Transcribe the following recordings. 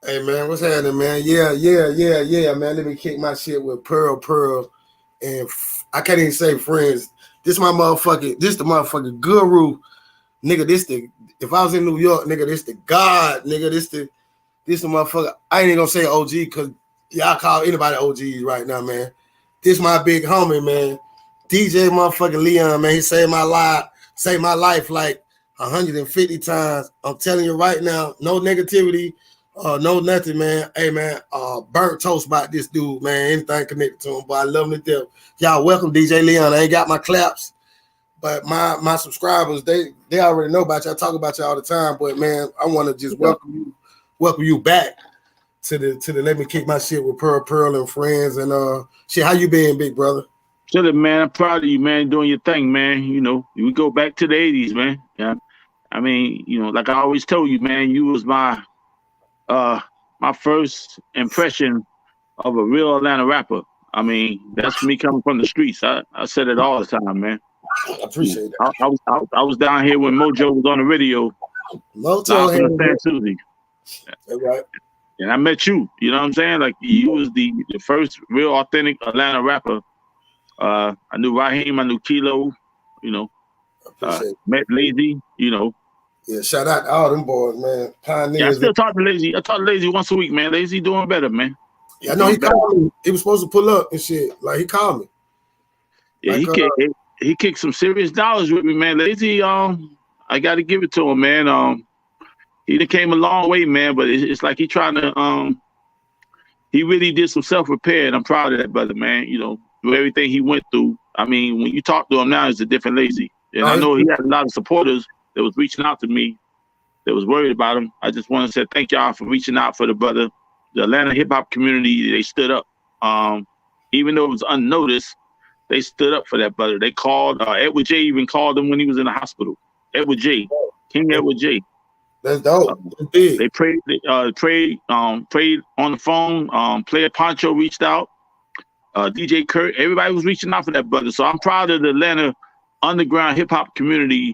Hey man, what's happening, man? Yeah, man. Let me kick my shit with Pearl, and I can't even say friends. This the motherfucking guru, nigga. If I was in New York, nigga, this the God, nigga. This the motherfucker. I ain't even gonna say OG because y'all call anybody OGs right now, man. This my big homie, man. DJ motherfucking Leon, man. He saved my life like 150 times. I'm telling you right now, no negativity. No, nothing, man. Hey, man, burnt toast about this dude, man. Anything connected to him, but I love him to death. Y'all welcome DJ Leon. I ain't got my claps, but my subscribers, they already know about you. I talk about you all the time, but man, I want to just welcome you back to the Let Me Kick My Shit with Pearl and friends and shit. How you been, big brother? Chilling, man. I'm proud of you, man. Doing your thing, man. You know, we go back to the '80s, man. Yeah, I mean, you know, like I always told you, man, you was my first impression of a real Atlanta rapper. I mean, that's me coming from the streets. I said it all the time, man. I appreciate that. I was down here when Mojo was on the radio. Mojo had San Susie. Right. And I met you. You know what I'm saying? Like you was the first real authentic Atlanta rapper. I knew Raheem, I knew Kilo, you know. Met Lazy, you know. Yeah, shout out to all them boys, man. Pioneers. Yeah, I still talk to Lazy. I talk to Lazy once a week, man. Lazy doing better, man. Yeah, I know he called me. He was supposed to pull up and shit. Like he called me. Yeah, like, he kicked some serious dollars with me, man. Lazy, I got to give it to him, man. He done came a long way, man. But it's like he trying to he really did some self-repair, and I'm proud of that brother, man. You know, through everything he went through. I mean, when you talk to him now, it's a different Lazy, and I know he had a lot of supporters that was reaching out to me, that was worried about him. I just want to say thank y'all for reaching out for the brother. The Atlanta hip hop community, they stood up. Even though it was unnoticed, they stood up for that brother. They called, Edward J even called him when he was in the hospital. Edward J, King Edward J. That's dope. They prayed on the phone. Player Poncho reached out. DJ Kurt, everybody was reaching out for that brother. So I'm proud of the Atlanta underground hip hop community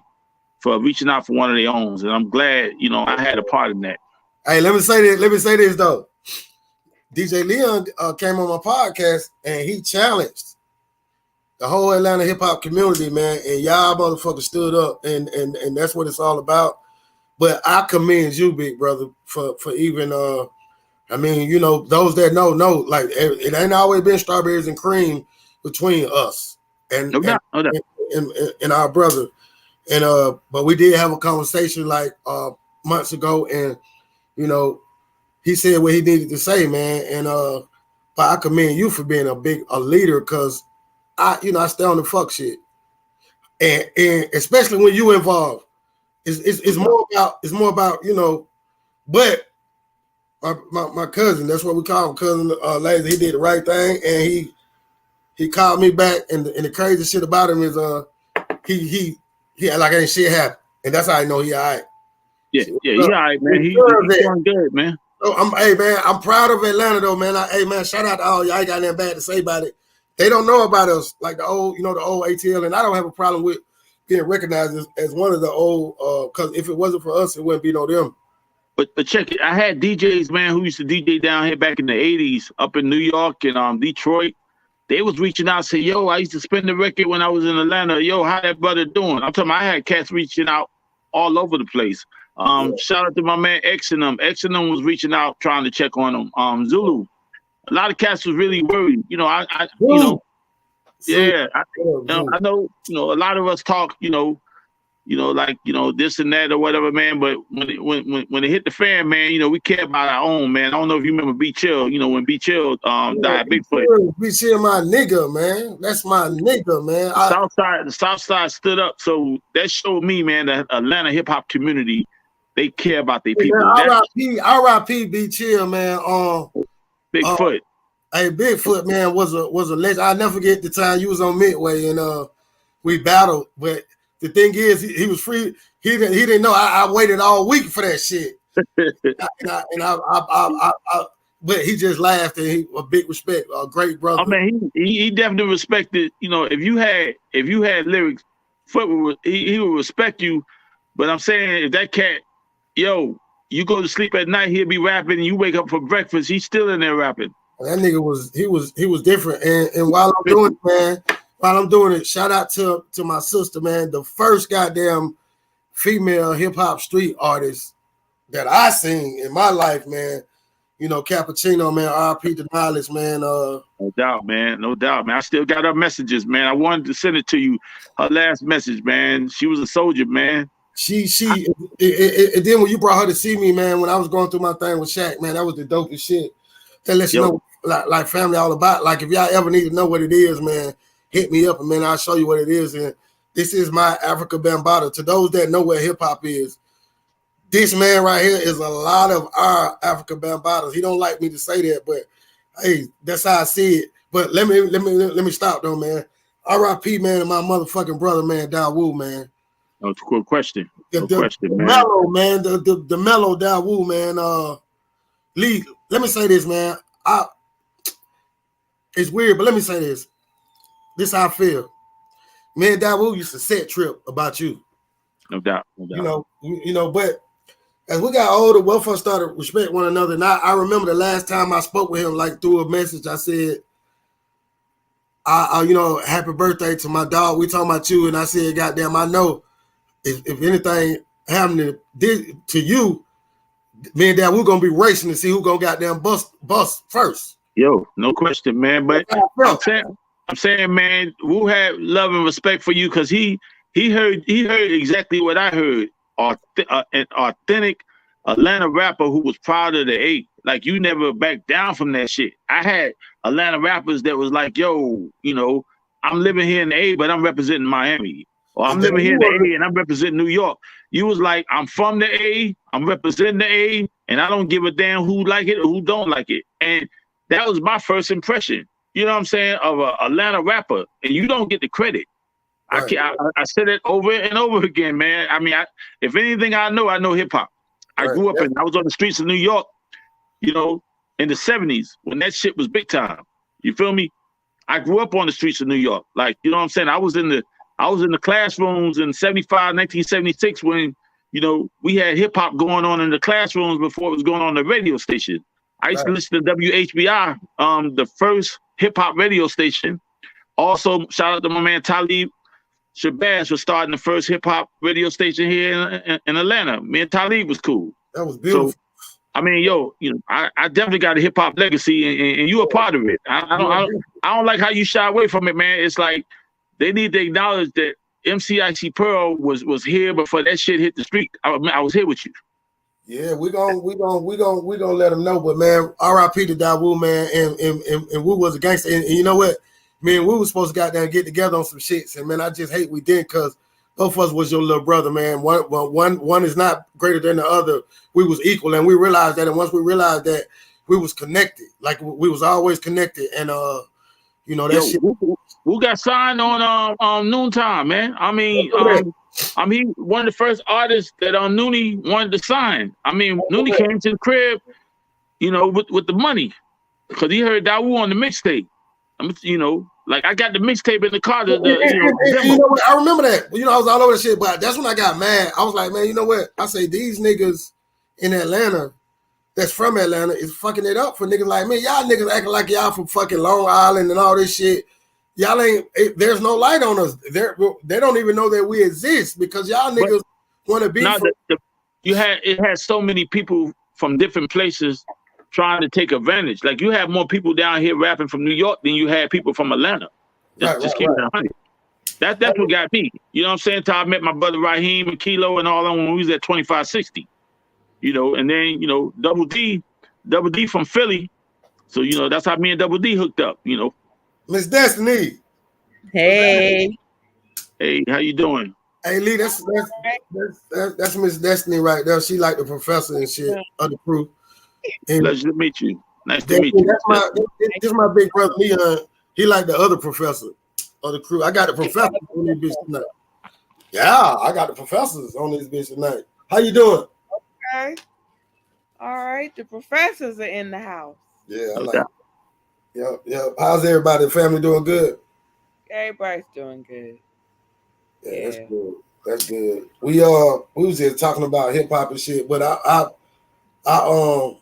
for reaching out for one of their own, and I'm glad, you know, I had a part in that. Hey, let me say this though. DJ Leon came on my podcast and he challenged the whole Atlanta hip hop community, man, and y'all motherfuckers stood up, and that's what it's all about. But I commend you, big brother, for even I mean, you know, those that know, like it ain't always been strawberries and cream between us and our brother. And but we did have a conversation like months ago, and you know, he said what he needed to say, man. And but I commend you for being a leader, because I stay on the fuck shit, and especially when you involved, it's more about you know. But my cousin, that's what we call him, cousin Lazy. He did the right thing, and he called me back, and the crazy shit about him is he like ain't shit happen, and that's how I know he all right. Yeah, he all right, man. He's doing good, man. So I'm proud of Atlanta though, man. Hey man, shout out to all y'all. I ain't got nothing bad to say about it. They don't know about us like the old ATL, and I don't have a problem with being recognized as one of the old. Because if it wasn't for us, it wouldn't be no them. But check it. I had DJs, man, who used to DJ down here back in the '80s, up in New York and Detroit. They was reaching out, say, yo, I used to spin the record when I was in Atlanta. Yo, how that brother doing? I'm talking about I had cats reaching out all over the place. Shout out to my man X and them. X and them was reaching out trying to check on them. Zulu. A lot of cats was really worried. You know, I know, a lot of us talk, like, this and that or whatever, man. But when it hit the fan, man, we care about our own, man. I don't know if you remember B Chill, when B Chill died, Bigfoot. B Chill, my nigga, man. That's my nigga, man. The South Side stood up. So that showed me, man, that Atlanta hip hop community, they care about their people. R.I.P. B Chill, man. Bigfoot. Hey, Bigfoot, man, was a legend. I'll never forget the time you was on Midway and we battled, but the thing is, he was free. He didn't know. I waited all week for that shit, but he just laughed, and a big respect, a great brother. I mean, he definitely respected. If you had lyrics, Foot he would respect you. But I'm saying, if that cat, you you go to sleep at night, he'll be rapping, and you wake up for breakfast, he's still in there rapping. That nigga was different. And while I'm doing it, man, shout out to my sister, man. The first goddamn female hip hop street artist that I seen in my life, man. You know, Cappuccino, man, RP to knowledge, man. No doubt, man. No doubt, man. I still got her messages, man. I wanted to send it to you. Her last message, man. She was a soldier, man. Then when you brought her to see me, man, when I was going through my thing with Shaq, man, that was the dopest shit. That lets you know like family all about. Like if y'all ever need to know what it is, man, hit me up and man, I'll show you what it is. And this is my Africa Bambaataa. To those that know what hip hop is, this man right here is a lot of our Africa Bambaatas. He don't like me to say that, but hey, that's how I see it. But let me stop though, man. R.I.P. man, and my motherfucking brother, man, Dawood, man. No, it's a good question. The Mellow, man, the Mellow Dawood, man. Lee, let me say this, man. It's weird, but let me say this. This is how I feel. Me and Dawood used to set trip about you. No doubt. You know, but as we got older, both of us started to respect one another. And I remember the last time I spoke with him, like through a message, I said, you know, happy birthday to my dog. We talking about you, and I said, goddamn, I know if anything happened to you, me and Dad, we're gonna be racing to see who gonna goddamn bust first. Yo, no question, man. But I'm saying, man, Wu had love and respect for you because he heard exactly what I heard. An authentic Atlanta rapper who was proud of the A. Like you never backed down from that shit. I had Atlanta rappers that was like, yo, you know, I'm living here in the A, but I'm representing Miami. Or I'm living here in the A and I'm representing New York. You was like, I'm from the A, I'm representing the A, and I don't give a damn who like it or who don't like it. And that was my first impression, you know what I'm saying, of an Atlanta rapper. And you don't get the credit. Right. I said it over and over again, man. I mean, if anything I know hip hop. I grew up I was on the streets of New York, you know, in the 70s when that shit was big time. You feel me? I grew up on the streets of New York. Like, you know what I'm saying? I was in the classrooms in 1976 when, you know, we had hip hop going on in the classrooms before it was going on the radio station. I used to listen to WHBI, the first hip hop radio station. Also, shout out to my man Talib Shabazz for starting the first hip hop radio station here in Atlanta. Me and Talib was cool. That was beautiful. So, I mean, yo, you know, I definitely got a hip hop legacy, and you a part of it. I don't like how you shy away from it, man. It's like they need to acknowledge that MCIC Pearl was here before that shit hit the street. I was here with you. Yeah, we gonna let them know. But man, R.I.P. to Dawood, man, and Wu was a gangster. And you know what? Me and Wu was supposed to get together on some shits, and man, I just hate we didn't because both of us was your little brother, man. One is not greater than the other. We was equal, and we realized that. And once we realized that, we was connected, like we was always connected. And you know that shit. Who got signed on Noontime, man? I mean, he one of the first artists that Noonie wanted to sign. I mean, Noonie came to the crib, you know, with the money because he heard Dawood on the mixtape. You know. Like I got the mixtape in the car. You know what? I remember that. You know, I was all over the shit, but that's when I got mad. I was like, man, you know what? I say these niggas in Atlanta, that's from Atlanta, is fucking it up for niggas like me. Y'all niggas acting like y'all from fucking Long Island and all this shit. Y'all ain't. There's no light on us. They don't even know that we exist because y'all niggas want to be. It had so many people from different places trying to take advantage. Like you have more people down here rapping from New York than you had people from Atlanta. Just keep it 100. That's what got me. You know what I'm saying? Till I met my brother Raheem and Kilo and all that when we was at 2560. You know, and then, you know, Double D from Philly. So, you know, that's how me and Double D hooked up, you know. Miss Destiny. Hey. Hey, how you doing? Hey Lee, that's Miss Destiny right there. She like the professor and shit of the crew. Pleasure to meet you. Nice to meet you. This is my big brother Leon. He like the other professor of the crew. I got the professor on this bitch tonight. Yeah, I got the professors on this bitch tonight. How you doing? Okay. All right. The professors are in the house. Yeah, I like it. Yeah. How's everybody? Family doing good? Everybody's doing good. Yeah, that's good. That's good. We was just talking about hip hop and shit, but I I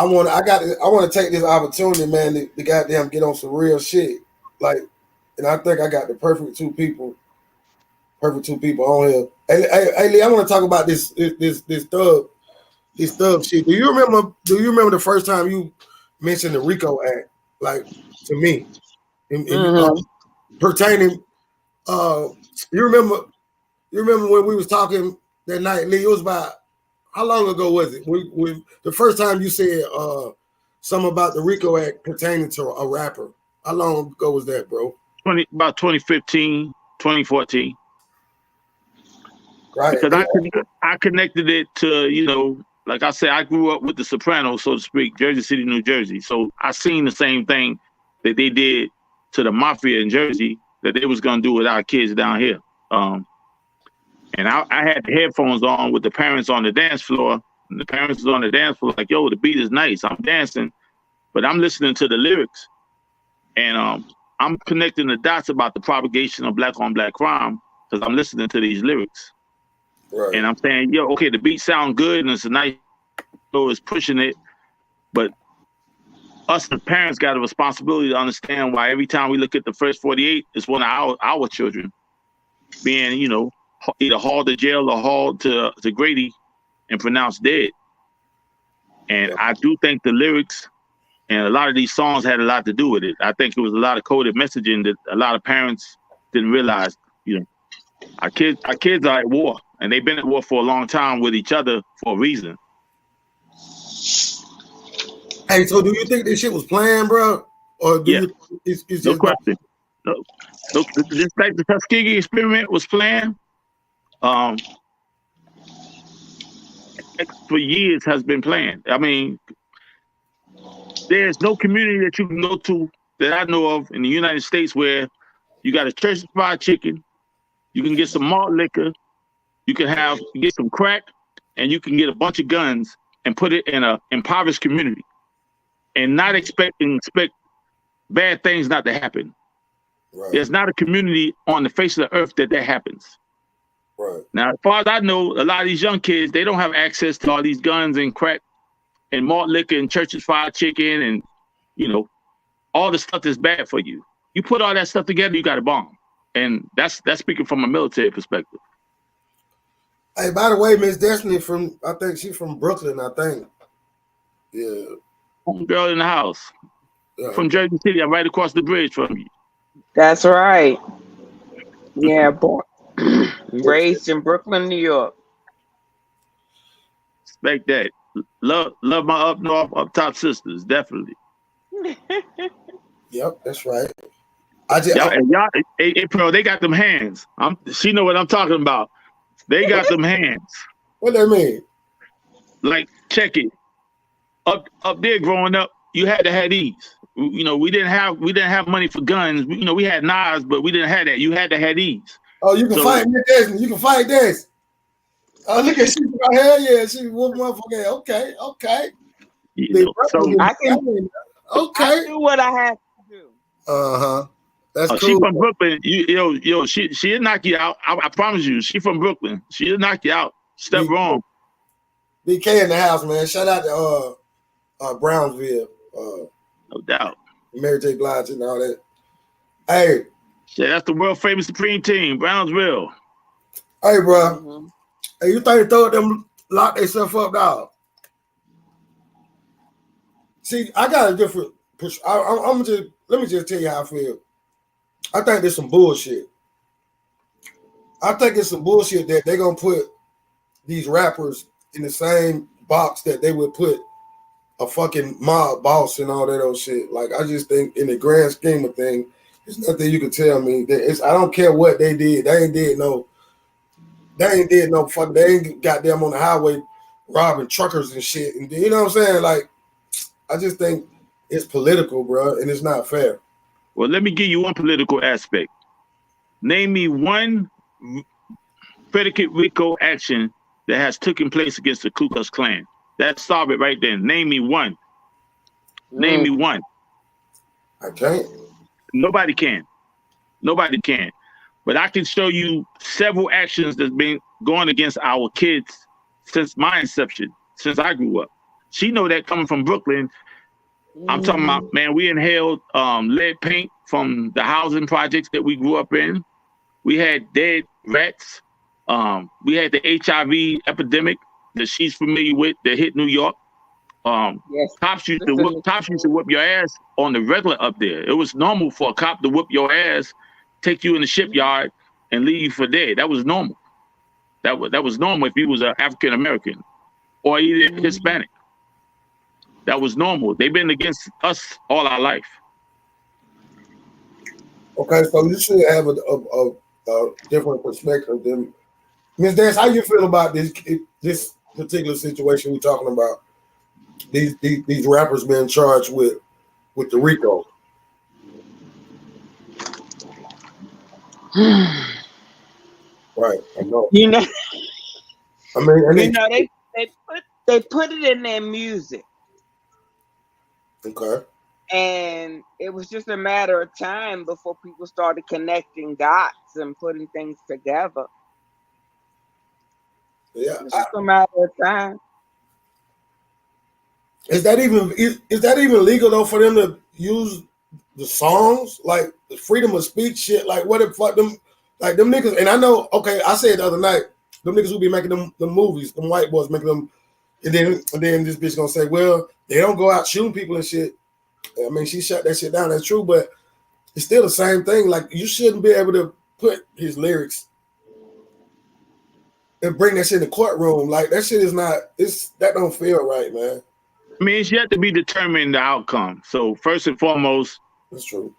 want to take this opportunity, man, to goddamn get on some real shit. Like, and I think I got the perfect two people on here. Hey Lee, I want to talk about this thug shit. Do you remember the first time you mentioned the RICO Act? Like, to me, pertaining. You remember when we was talking that night, Lee? It was about, how long ago was it? When the first time you said something about the RICO Act pertaining to a rapper. How long ago was that, bro? About 2015, 2014. Right. Because I connected it to, you know, like I said, I grew up with the Sopranos, so to speak, Jersey City, New Jersey. So I seen the same thing that they did to the mafia in Jersey that they was gonna do with our kids down here. And I had the headphones on with the parents on the dance floor. And the parents was on the dance floor like, yo, the beat is nice. I'm dancing, but I'm listening to the lyrics. And I'm connecting the dots about the propagation of black on black crime because I'm listening to these lyrics. Right. And I'm saying, yo, okay, the beat sound good and it's a nice, so it's pushing it. But us, the parents, got a responsibility to understand why every time we look at the first 48, it's one of our children being, you know, either hauled to jail or hauled to Grady and pronounced dead. And I do think the lyrics and a lot of these songs had a lot to do with it. I think it was a lot of coded messaging that a lot of parents didn't realize. You know, our kids are at war, and they've been at war for a long time with each other for a reason. Hey, so do you think this shit was planned, bro? Or do you? It's no just question. No, just like the Tuskegee experiment was planned. For years has been planned. I mean, there's no community that you can go to that I know of in the United States where you got a Church's Fried Chicken, you can get some malt liquor, you can get some crack, and you can get a bunch of guns and put it in an impoverished community and not expect bad things not to happen. Right. There's not a community on the face of the earth that happens. Right. Now, as far as I know, a lot of these young kids, they don't have access to all these guns and crack and malt liquor and Church's Fried Chicken and, you know, all the stuff that's bad for you. You put all that stuff together, you got a bomb. And that's speaking from a military perspective. Hey, by the way, Miss Destiny I think she's from Brooklyn, I think. Yeah. Girl in the house. Yeah. From Jersey City. I'm right across the bridge from you. That's right. Yeah, boy. Raised in Brooklyn, New York. Respect that. Love my up north, up top sisters, definitely. Yep, that's right. Bro, they got them hands. She know what I'm talking about. They got them hands. What that mean? Like, check it. Up there growing up, you had to have these. You know, we didn't have money for guns. You know, we had knives, but we didn't have that. You had to have these. Oh, you can fight this. You can fight this. Oh, look at she. Hell yeah, she one motherfucker. Okay. You know, so I do what I have to do. That's cool. She from Brooklyn. She'll knock you out. I promise you. She from Brooklyn. She'll knock you out. Step wrong. BK in the house, man. Shout out to Brownsville. No doubt. Mary J. Blige and all that. Hey. Yeah, that's the world famous Supreme Team, Brownsville. Hey, bro. Mm-hmm. Hey, you think them lock themselves up, dog? See, I got a different. Let me just tell you how I feel. I think there's some bullshit. I think it's some bullshit that they're gonna put these rappers in the same box that they would put a fucking mob boss and all that old shit. Like, I just think in the grand scheme of things, there's nothing you can tell me. I don't care what they did. They ain't did no fuck. They ain't goddamn on the highway robbing truckers and shit. And you know what I'm saying? Like, I just think it's political, bro, and it's not fair. Well, let me give you one political aspect. Name me one predicate RICO action that has taken place against the Ku Klux Klan. That's solve it right there. Name me one. Name me one. I can't. Nobody can. But I can show you several actions that's been going against our kids since my inception, since I grew up. She know that coming from Brooklyn. I'm talking about, man, we inhaled lead paint from the housing projects that we grew up in. We had dead rats. We had the HIV epidemic that she's familiar with that hit New York. Yes. Cops used to whip your ass on the regular up there. It was normal for a cop to whip your ass, take you in the shipyard, and leave you for dead. That was normal. That was normal if you was an African American or either Hispanic. That was normal. They've been against us all our life. Okay, so you should have a different perspective than Ms. Dance. How you feel about this particular situation we're talking about? These rappers being charged with the RICO. Right, I know. You know, I mean, they put it in their music. Okay. And it was just a matter of time before people started connecting dots and putting things together. Yeah, it's just a matter of time. Is that even legal though for them to use the songs, like the freedom of speech shit? Like what if fuck them, like them niggas? And I know, okay, I said the other night, them niggas who be making them movies, them white boys making them, and then this bitch gonna say, well, they don't go out shooting people and shit. I mean, she shut that shit down. That's true, but it's still the same thing. Like you shouldn't be able to put his lyrics and bring that shit in the courtroom. Like that shit is not. That don't feel right, man. I mean, it's yet to be determined the outcome. So first and foremost, that's true.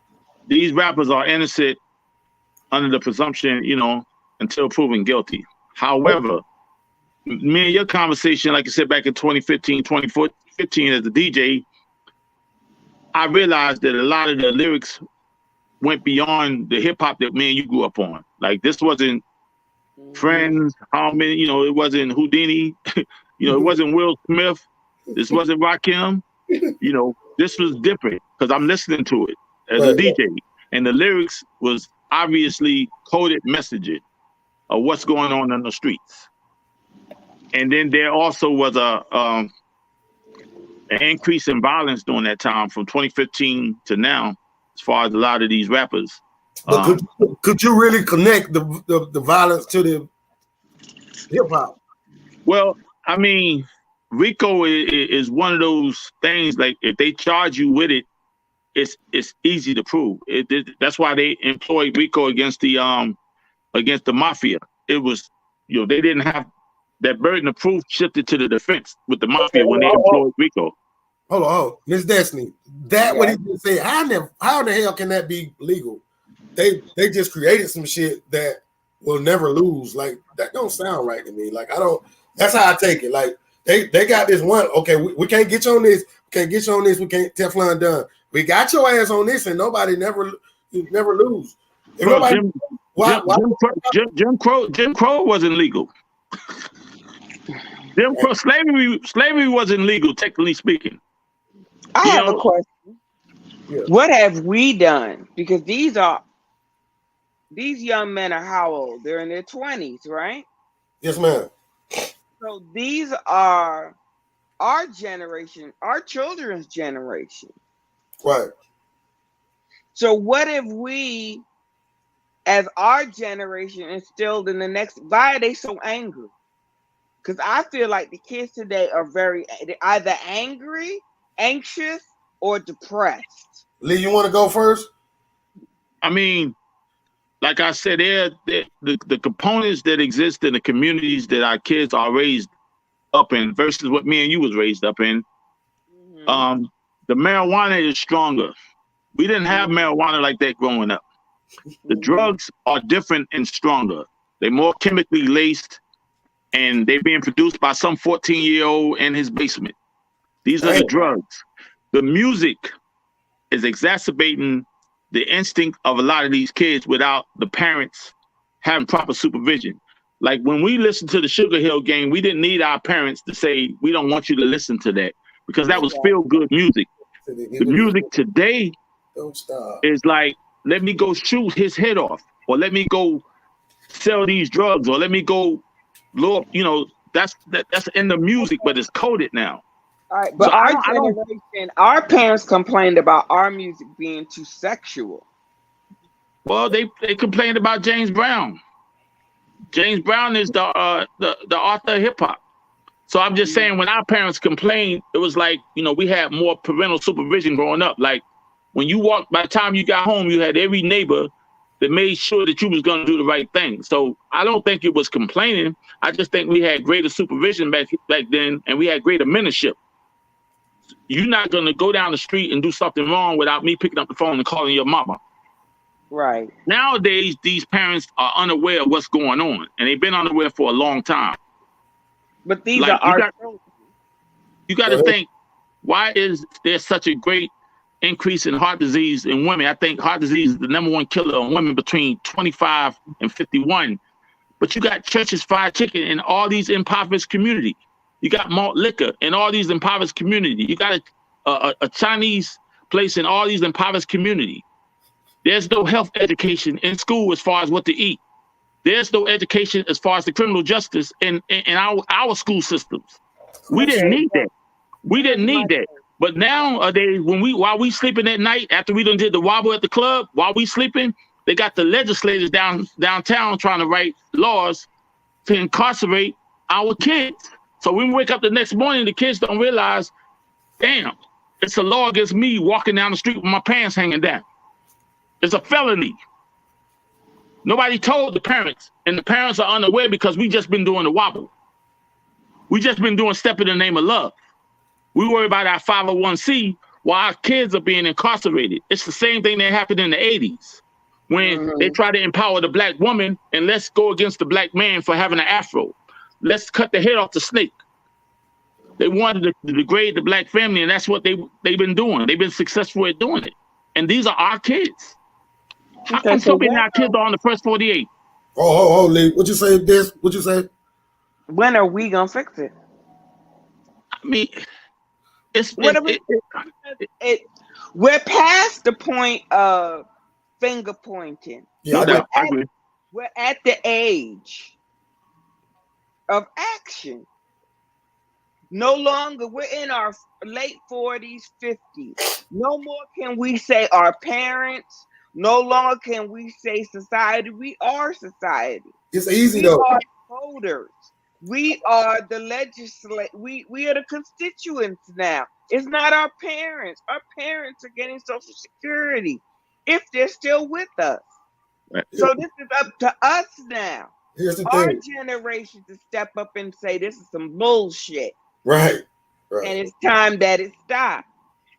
These rappers are innocent under the presumption, until proven guilty. However, me and your conversation, like I said, back in 2015 as a DJ, I realized that a lot of the lyrics went beyond the hip hop that me and you grew up on. Like this wasn't Friends, how many, it wasn't Houdini, it wasn't Will Smith. This wasn't Rakim. This was different because I'm listening to it as a DJ. And the lyrics was obviously coded messaging of what's going on in the streets. And then there also was an increase in violence during that time from 2015 to now, as far as a lot of these rappers. But could you really connect the violence to the hip hop? Well, I mean, RICO is one of those things. Like if they charge you with it, it's easy to prove. That's why they employed RICO against the mafia. It was, they didn't have that burden of proof shifted to the defense with the mafia when they employed RICO. Hold on, Miss Destiny. What he just said. How the hell can that be legal? They just created some shit that will never lose. Like that don't sound right to me. Like I don't. That's how I take it. Like they got this one. Okay, we can't get you on this. We can't get you on this. We can't Teflon done. We got your ass on this, and nobody never lose. Jim Crow wasn't legal. Jim Crow slavery wasn't legal, technically speaking. I have a question. Yeah. What have we done? Because these young men are how old? They're in their 20s, right? Yes, ma'am. So these are our generation, our children's generation. Right. So what have we, as our generation, instilled in the next? Why are they so angry? Because I feel like the kids today are either angry, anxious, or depressed. Lee, you want to go first? I mean, like I said, the components that exist in the communities that our kids are raised up in versus what me and you was raised up in. Mm-hmm. The marijuana is stronger. We didn't have marijuana like that growing up. The drugs are different and stronger. They're more chemically laced, and they're being produced by some 14-year-old in his basement. These are the drugs. The music is exacerbating the instinct of a lot of these kids without the parents having proper supervision. Like when we listened to the Sugar Hill Gang, we didn't need our parents to say, we don't want you to listen to that, because that was feel-good music. The music today is like, let me go shoot his head off, or let me go sell these drugs, or let me go blow up, That's in the music, but it's coded now. All right, but so our parents complained about our music being too sexual. Well, they complained about James Brown. James Brown is the author of hip hop. So I'm just saying, when our parents complained, it was like, we had more parental supervision growing up. Like when you walked, by the time you got home, you had every neighbor that made sure that you was going to do the right thing. So I don't think it was complaining. I just think we had greater supervision back then, and we had greater mentorship. You're not going to go down the street and do something wrong without me picking up the phone and calling your mama. Right. Nowadays, these parents are unaware of what's going on, and they've been unaware for a long time. But these are our children. You got to think, why is there such a great increase in heart disease in women? I think heart disease is the #1 killer in women between 25 and 51. But you got Church's Fried Chicken in all these impoverished communities. You got malt liquor in all these impoverished communities. You got a Chinese place in all these impoverished communities. There's no health education in school as far as what to eat. There's no education as far as the criminal justice in our school systems. We didn't need that. We didn't need that. But nowadays, while we sleeping at night, after we done did the wobble at the club, while we sleeping, they got the legislators downtown trying to write laws to incarcerate our kids. So when we wake up the next morning, the kids don't realize, damn, it's a law against me walking down the street with my pants hanging down. It's a felony. Nobody told the parents, and the parents are unaware because we just been doing the wobble. We just been doing Step in the Name of Love. We worry about our 501c while our kids are being incarcerated. It's the same thing that happened in the 80s when they try to empower the black woman, and let's go against the black man for having an afro. Let's cut the head off the snake. They wanted to degrade the black family, and that's what they've been doing. They've been successful at doing it. And these are our kids. How come so many of our kids are on the first 48? Oh, Lee. What you say, this? What you say? When are we going to fix it? I mean, we're past the point of finger pointing. Yeah, we're at the age of action. No longer, we're in our late 40s, 50s. No more can we say our parents. No longer can we say society. We are society. It's easy though. We are voters. We are the legislature. We are the constituents now. It's not our parents. Our parents are getting Social Security if they're still with us. Right. So this is up to us now. Here's the Our thing. generation to step up and say this is some bullshit. Right. And it's time that it stops.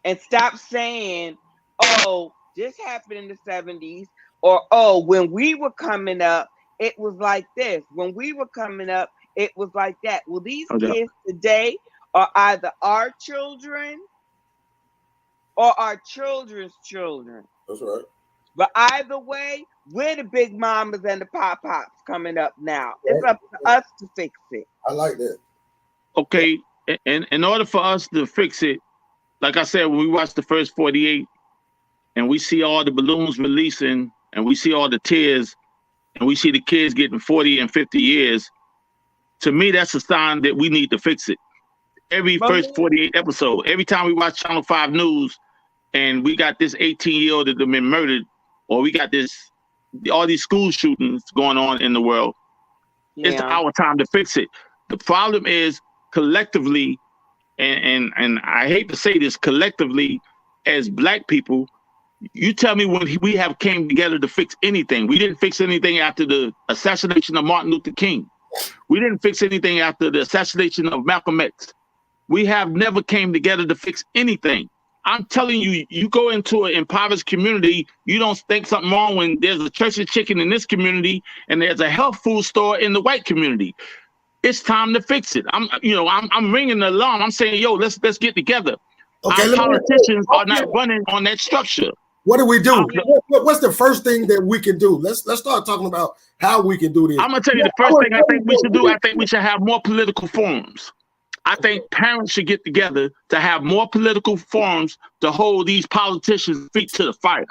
And stop saying, oh, this happened in the 70s, or oh, when we were coming up, it was like this. When we were coming up, it was like that. Well, these kids today are either our children or our children's children. That's right. But either way, we're the big mamas and the pop-pops coming up now. It's up to us to fix it. I like that. Okay, and in order for us to fix it, like I said, when we watch the first 48 and we see all the balloons releasing and we see all the tears and we see the kids getting 40 and 50 years, to me, that's a sign that we need to fix it. Every first 48 episode, every time we watch Channel 5 News and we got this 18-year-old that have been murdered, or we got all these school shootings going on in the world, it's our time to fix it. The problem is collectively, and I hate to say this, collectively as Black people, you tell me when we have came together to fix anything. We didn't fix anything after the assassination of Martin Luther King. We didn't fix anything after the assassination of Malcolm X. We have never came together to fix anything. I'm telling you, you go into an impoverished community, you don't think something wrong when there's a Church's Chicken in this community and there's a health food store in the white community. It's time to fix it. I'm ringing the alarm. I'm saying, yo, let's get together. Okay, our politicians are not running on that structure. What do we do? What's the first thing that we can do? Let's start talking about how we can do this. I'm gonna tell you the first thing I think we should do. I think we should have more political forums. I think parents should get together to have more political forums to hold these politicians' feet to the fire.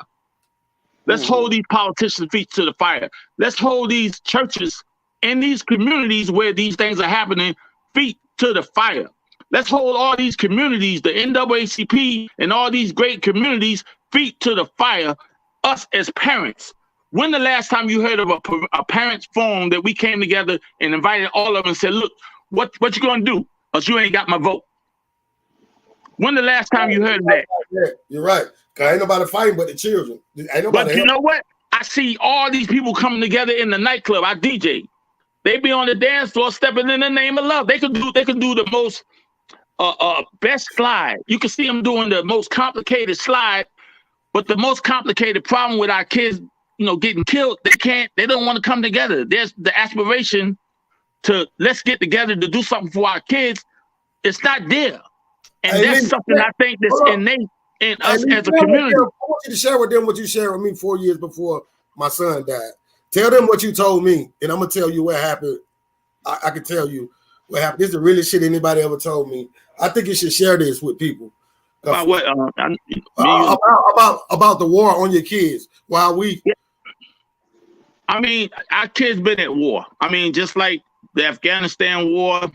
Let's hold these politicians' feet to the fire. Let's hold these churches in these communities where these things are happening feet to the fire. Let's hold all these communities, the NAACP and all these great communities, feet to the fire, us as parents. When the last time you heard of a parents' forum that we came together and invited all of them and said, look, what you gonna do? Because you ain't got my vote. When the last time you heard of that? Yeah, you're right. Because ain't nobody fighting but the children. Ain't nobody but you know what? I see all these people coming together in the nightclub. I DJ. They be on the dance floor stepping in the name of love. They could do the most best slide. You can see them doing the most complicated slide, but the most complicated problem with our kids, getting killed, they don't want to come together. There's the aspiration to let's get together to do something for our kids. It's not there. And that's something I think that's innate in us as a community. I want you to share with them what you shared with me 4 years before my son died. Tell them what you told me, and I'm going to tell you what happened. I can tell you what happened. This is the realest shit anybody ever told me. I think you should share this with people. About what? About the war on your kids. While we... Yeah. I mean, our kids been at war. I mean, just like the Afghanistan war,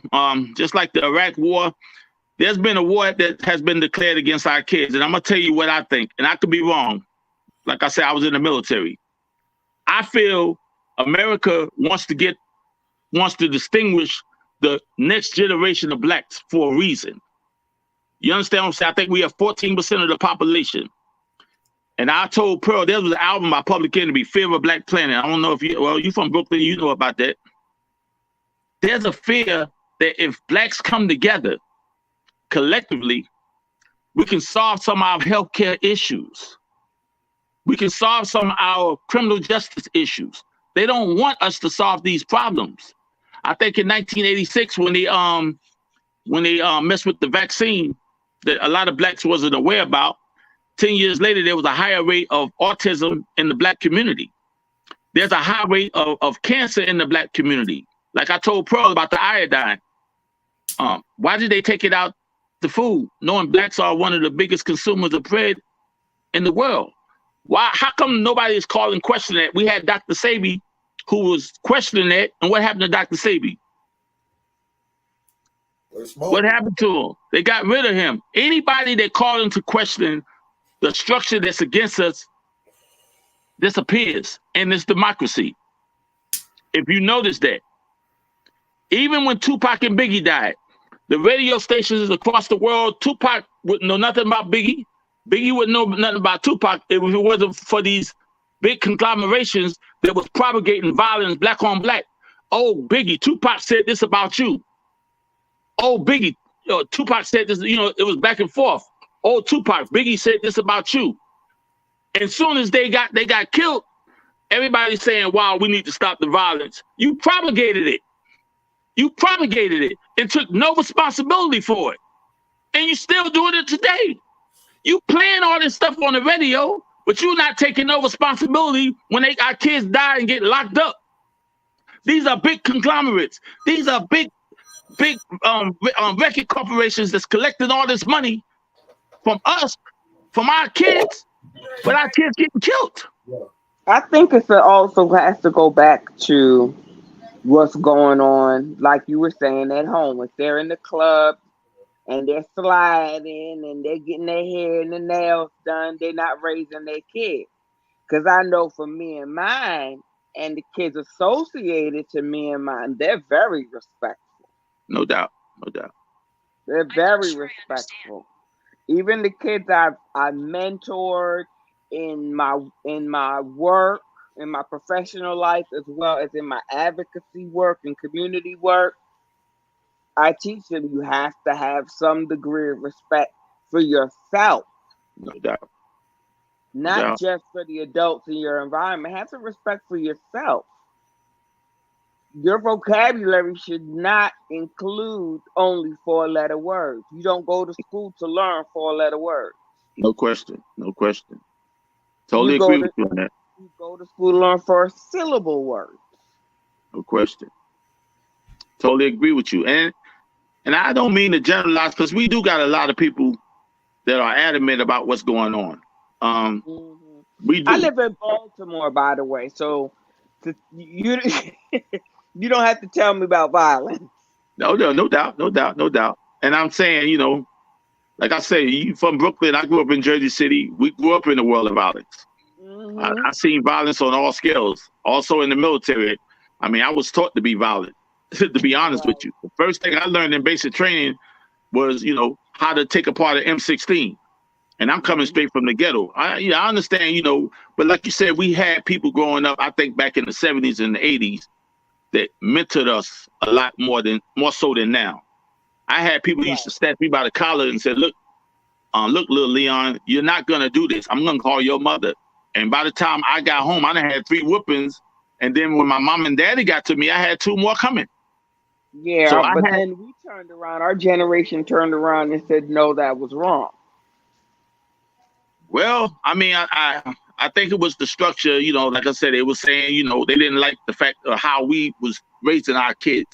just like the Iraq war, there's been a war that has been declared against our kids. And I'm going to tell you what I think. And I could be wrong. Like I said, I was in the military. I feel America wants to distinguish the next generation of blacks for a reason. You understand what I'm saying? I think we have 14% of the population. And I told Pearl, there was an album by Public Enemy, Fear of a Black Planet. I don't know if you from Brooklyn, you know about that. There's a fear that if blacks come together collectively, we can solve some of our healthcare issues. We can solve some of our criminal justice issues. They don't want us to solve these problems. I think in 1986, when they messed with the vaccine that a lot of blacks wasn't aware about, 10 years later, there was a higher rate of autism in the black community. There's a high rate of cancer in the black community. Like I told Pearl about the iodine. Why did they take it out the food, knowing blacks are one of the biggest consumers of bread in the world? Why? How come nobody is calling questioning that? We had Dr. Sebi who was questioning that, and what happened to Dr. Sebi? What happened to him? They got rid of him. Anybody that called into question the structure that's against us disappears in this democracy. If you notice that, even when Tupac and Biggie died, the radio stations across the world, Tupac wouldn't know nothing about Biggie. Biggie wouldn't know nothing about Tupac if it wasn't for these big conglomerations that was propagating violence, black on black. Oh, Biggie, Tupac said this about you. Oh, Biggie, Tupac said this, it was back and forth. Oh, Tupac, Biggie said this about you. As soon as they got killed, everybody's saying, wow, we need to stop the violence. You propagated it. You propagated it and took no responsibility for it. And you're still doing it today. You playing all this stuff on the radio, but you're not taking no responsibility when our kids die and get locked up. These are big conglomerates. These are big record corporations that's collecting all this money from us, from our kids, but our kids getting killed. I think it also has to go back to what's going on, like you were saying, at home. If they're in the club and they're sliding and they're getting their hair and the nails done, they're not raising their kids. Because I know for me and mine, and the kids associated to me and mine, they're very respectful. No doubt. They're very respectful. Even the kids I mentored in my work, in my professional life, as well as in my advocacy work and community work, I teach them you have to have some degree of respect for yourself. No doubt. Not just for the adults in your environment. Have some respect for yourself. Your vocabulary should not include only 4-letter words. You don't go to school to learn 4-letter words. No question. Totally agree with you on that. You go to school to learn 4-syllable words. No question. Totally agree with you. And I don't mean to generalize, because we do got a lot of people that are adamant about what's going on. We do. I live in Baltimore, by the way, so you don't have to tell me about violence. No doubt. And I'm saying, like I say, you from Brooklyn. I grew up in Jersey City. We grew up in the world of violence. Mm-hmm. I seen violence on all scales. Also in the military. I mean, I was taught to be violent. To be honest with you, the first thing I learned in basic training was, how to take apart an M16. And I'm coming straight from the ghetto. I understand, but like you said, we had people growing up. I think back in the 70s and the 80s that mentored us a lot more so than now. I had people used to snatch me by the collar and said, look, little Leon, you're not going to do this. I'm going to call your mother. And by the time I got home, I done had 3 whoopings. And then when my mom and daddy got to me, I had 2 more coming. Yeah, so then we turned around. Our generation turned around and said, no, that was wrong. Well, I mean, I think it was the structure, like I said, it was saying, they didn't like the fact of how we was raising our kids.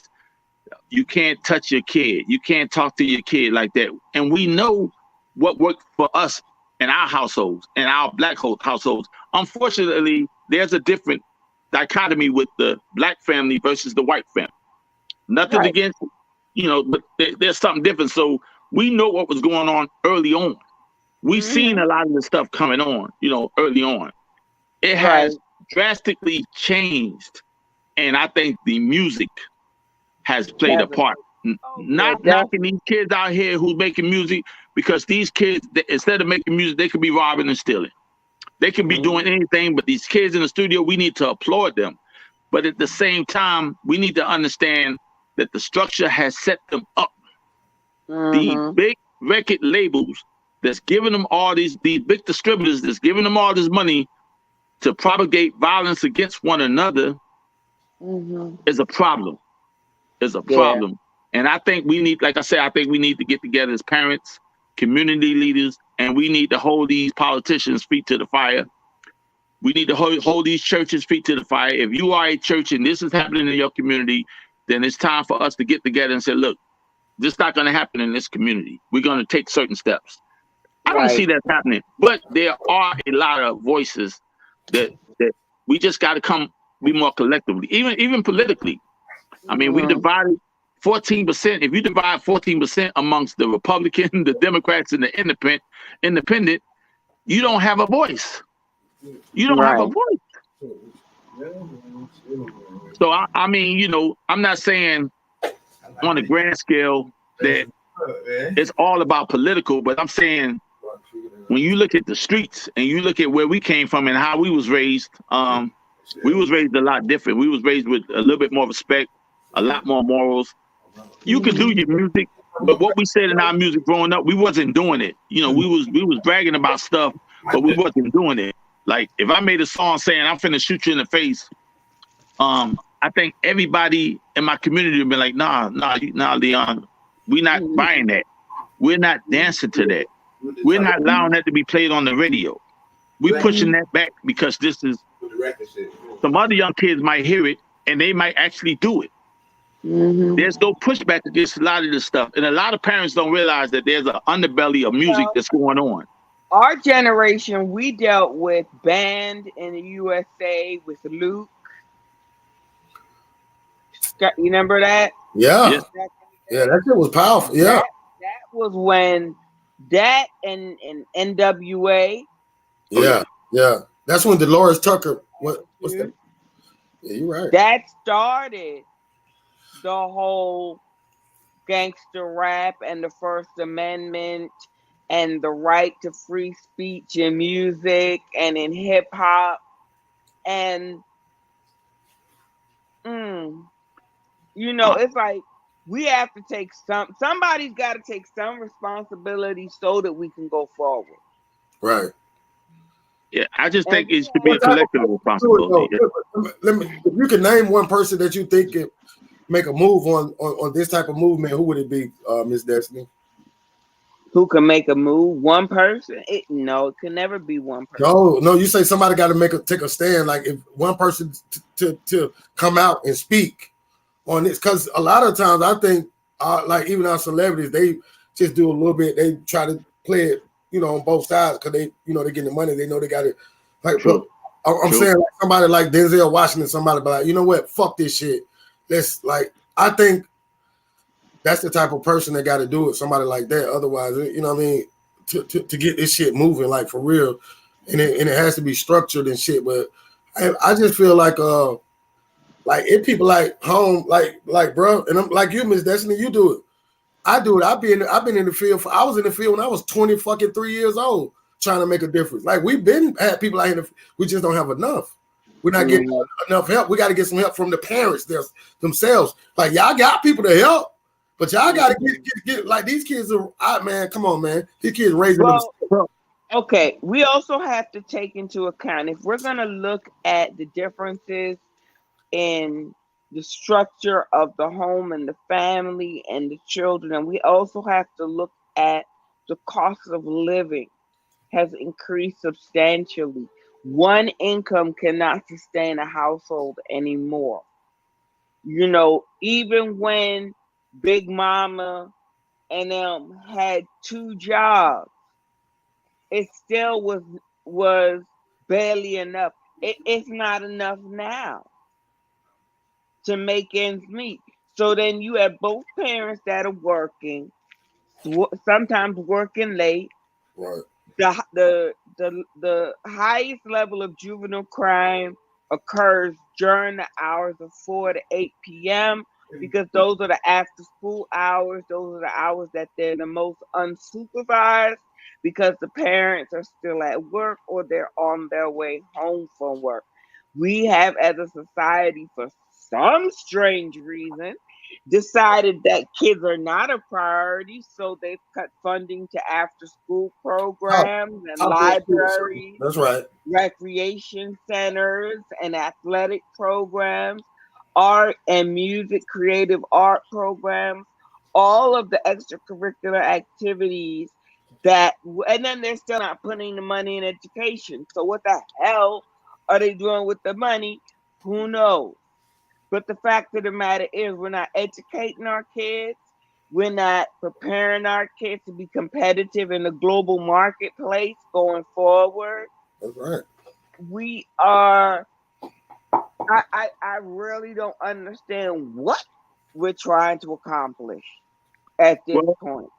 You can't touch your kid. You can't talk to your kid like that. And we know what worked for us in our households, in our black households. Unfortunately, there's a different dichotomy with the black family versus the white family. Nothing against, but there's something different. So we know what was going on early on. We've seen a lot of the stuff coming on, early on. It has drastically changed. And I think the music has played a part. Not knocking these kids out here who's making music, because these kids, instead of making music, they could be robbing and stealing. They could be doing anything, but these kids in the studio, we need to applaud them. But at the same time, we need to understand that the structure has set them up. The big record labels that's giving them all these big distributors that's giving them all this money to propagate violence against one another is a problem. And I think we need, like I said, we need to get together as parents, community leaders, and we need to hold these politicians' feet to the fire. We need to hold these churches' feet to the fire. If you are a church and this is happening in your community, then it's time for us to get together and say, look, this is not going to happen in this community. We're going to take certain steps. I don't see that happening, but there are a lot of voices that we just got to be more collectively, even politically. I mean, we divided 14%. If you divide 14% amongst the Republican, the Democrats, and the independent, you don't have a voice. You don't have a voice. So, I mean, I'm not saying on a grand scale that it's all about political, but I'm saying when you look at the streets and you look at where we came from and how we was raised, we was raised a lot different. We was raised with a little bit more respect, a lot more morals. You could do your music, but what we said in our music growing up, we wasn't doing it. We was bragging about stuff, but we wasn't doing it. Like if I made a song saying I'm finna shoot you in the face, I think everybody in my community would be like, nah, Leon, we not buying that. We're not dancing to that. We're not allowing that to be played on the radio. We're pushing that back because this is some other young kids might hear it and they might actually do it. There's no pushback against a lot of this stuff. And a lot of parents don't realize that there's an underbelly of music that's going on. Our generation, we dealt with Band in the USA with Luke. You remember that? Yeah. Yeah, that shit was powerful. Yeah. That was when that and NWA. Yeah. That's when Dolores Tucker. What's that? Yeah, you're right. That started the whole gangster rap and the First Amendment and the right to free speech in music and in hip hop. And it's like we have to take somebody's got to take some responsibility so that we can go forward. Right. Yeah, I just think it should be a collective responsibility. If you can name one person that you think could make a move on this type of movement, who would it be, Miss Destiny? Who can make a move? One person? It can never be one person. No, you say somebody got to take a stand. Like if one person to come out and speak on this, because a lot of times I think like even our celebrities, they just do a little bit. They try to play it, on both sides because they, they're getting the money. They know they got it. Like, look, I'm saying like somebody like Denzel Washington, somebody be like, you know what? Fuck this shit. I think that's the type of person that got to do it. Somebody like that. Otherwise, you know what I mean? To get this shit moving, like for real, and it has to be structured and shit. But I just feel like if people like home, like bro, and I'm like you, Miss Destiny, you do it. I do it. I've been in the field I was in the field when I was 23 years old, trying to make a difference. Like we've had people out here, we just don't have enough. We're not getting enough help. We got to get some help from the parents themselves. Like y'all got people to help, but y'all got to get like these kids are. Man, come on, man. These kids raising them. Okay, we also have to take into account if we're gonna look at the differences in the structure of the home and the family and the children, and we also have to look at the cost of living has increased substantially. One income cannot sustain a household anymore. You know, even when Big Mama and them had 2 jobs, it still was barely enough. It's not enough now to make ends meet. So then you have both parents that are working, sometimes working late. Right. The highest level of juvenile crime occurs during the hours of 4 to 8 p.m. because those are the after school hours. Those are the hours that they're the most unsupervised because the parents are still at work or they're on their way home from work. We have, as a society, for some strange reason, decided that kids are not a priority, so they've cut funding to after-school programs and libraries. That's right. Recreation centers and athletic programs, art and music, creative art programs, all of the extracurricular activities and then they're still not putting the money in education. So what the hell are they doing with the money? Who knows? But the fact of the matter is we're not educating our kids. We're not preparing our kids to be competitive in the global marketplace going forward. That's right. We are, I really don't understand what we're trying to accomplish at this point.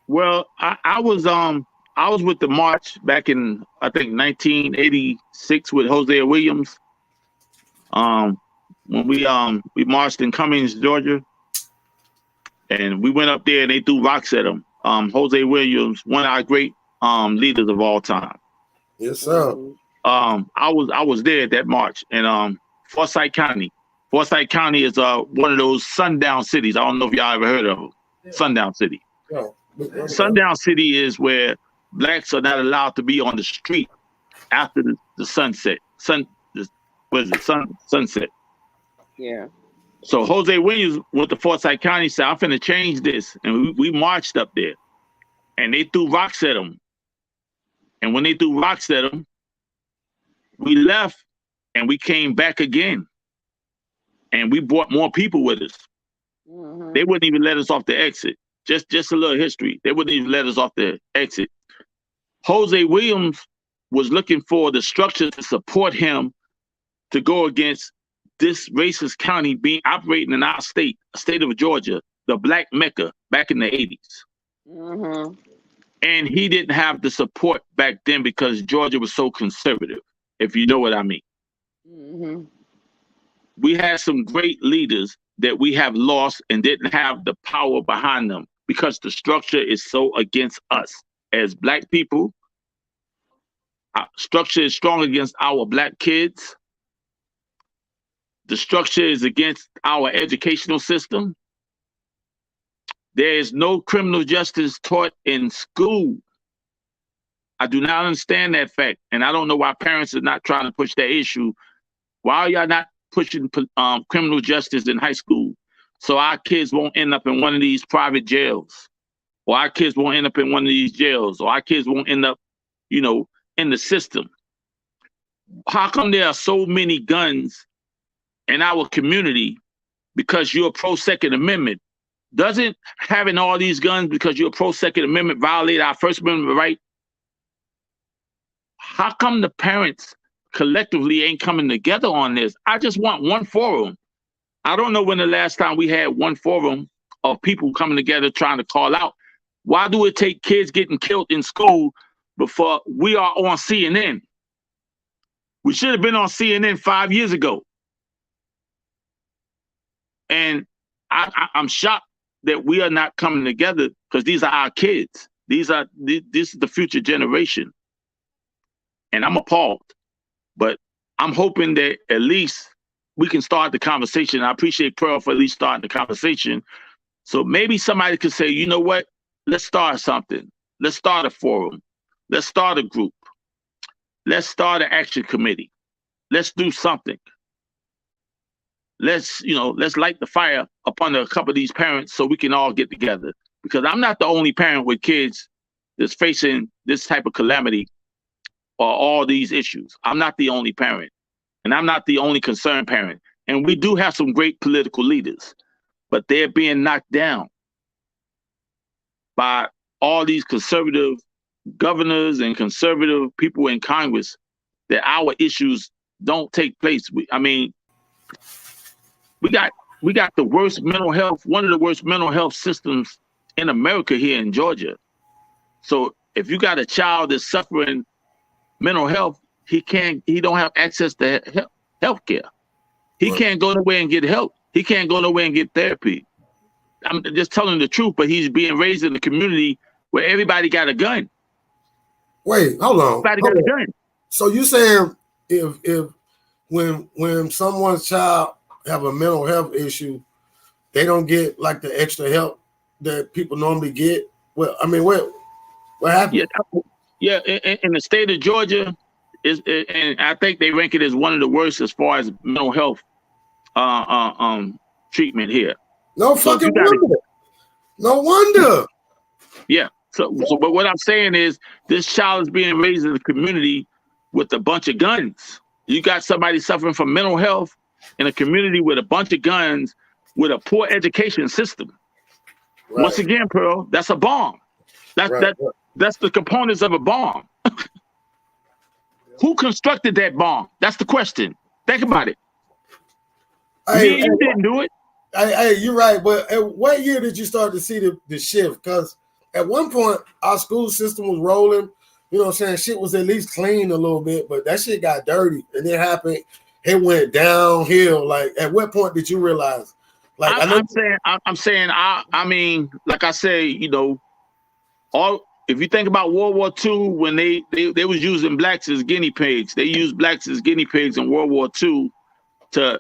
Well, I was with the march back in, I think, 1986 with Hosea Williams. When we marched in Cummings, Georgia, and we went up there and they threw rocks at him. Hosea Williams, one of our great leaders of all time. Yes, sir. I was there at that march in Forsyth County. Forsyth County is one of those sundown cities. I don't know if y'all ever heard of them. Yeah. Sundown City. Yeah. Sundown City is where blacks are not allowed to be on the street after the sunset. Sunset. Yeah. So Hosea Williams went to Forsyth County, said, I'm finna change this. And we marched up there. And they threw rocks at him. And when they threw rocks at him, we left and we came back again. And we brought more people with us. Mm-hmm. They wouldn't even let us off the exit. Just a little history. They wouldn't even let us off the exit. Hosea Williams was looking for the structure to support him to go against this racist county being operating in our state of Georgia, the Black Mecca back in the 80s. Mm-hmm. And he didn't have the support back then because Georgia was so conservative, if you know what I mean. Mm-hmm. We had some great leaders that we have lost and didn't have the power behind them because the structure is so against us as Black people. Our structure is strong against our Black kids. The structure is against our educational system. There is no criminal justice taught in school. I do not understand that fact. And I don't know why parents are not trying to push that issue. Why are y'all not pushing criminal justice in high school so our kids won't end up in one of these private jails, or our kids won't end up in one of these jails, or our kids won't end up, in the system? How come there are so many guns in our community because you're pro-Second Amendment? Doesn't having all these guns because you're pro-Second Amendment violate our First Amendment right? How come the parents collectively ain't coming together on this? I just want one forum. I don't know when the last time we had one forum of people coming together trying to call out. Why do it take kids getting killed in school before we are on CNN? We should have been on CNN 5 years ago. And I'm shocked that we are not coming together because these are our kids. This is the future generation. And I'm appalled. But I'm hoping that at least we can start the conversation. I appreciate Pearl for at least starting the conversation. So maybe somebody could say, you know what? Let's start something. Let's start a forum. Let's start a group. Let's start an action committee. Let's do something. Let's light the fire upon a couple of these parents so we can all get together. Because I'm not the only parent with kids that's facing this type of calamity or all these issues. I'm not the only parent. And I'm not the only concerned parent. And we do have some great political leaders, but they're being knocked down by all these conservative governors and conservative people in Congress that our issues don't take place. We got the worst mental health, one of the worst mental health systems in America here in Georgia. So if you got a child that's suffering mental health, he don't have access to health care. He can't go nowhere and get help. He can't go nowhere and get therapy. I'm just telling the truth, but he's being raised in a community where everybody got a gun. Wait, hold on. Everybody got a gun. So you saying if when someone's child have a mental health issue, they don't get like the extra help that people normally get? Well, I mean, what happened? Yeah, in the state of Georgia, and I think they rank it as one of the worst as far as mental health treatment here. No fucking wonder. No wonder. Yeah. So, but what I'm saying is, this child is being raised in a community with a bunch of guns. You got somebody suffering from mental health in a community with a bunch of guns, with a poor education system. Right. Once again, Pearl, that's a bomb. That's the components of a bomb. Who constructed that bomb? That's the question. Think about it. You didn't do it. Hey, you're right. But at what year did you start to see the shift? Because at one point, our school system was rolling. You know what I'm saying? Shit was at least clean a little bit, but that shit got dirty. And it happened. It went downhill. Like, at what point did you realize? Like, I'm saying, I mean, like I say, if you think about World War II, when they was using blacks as guinea pigs, they used blacks as guinea pigs in World War II.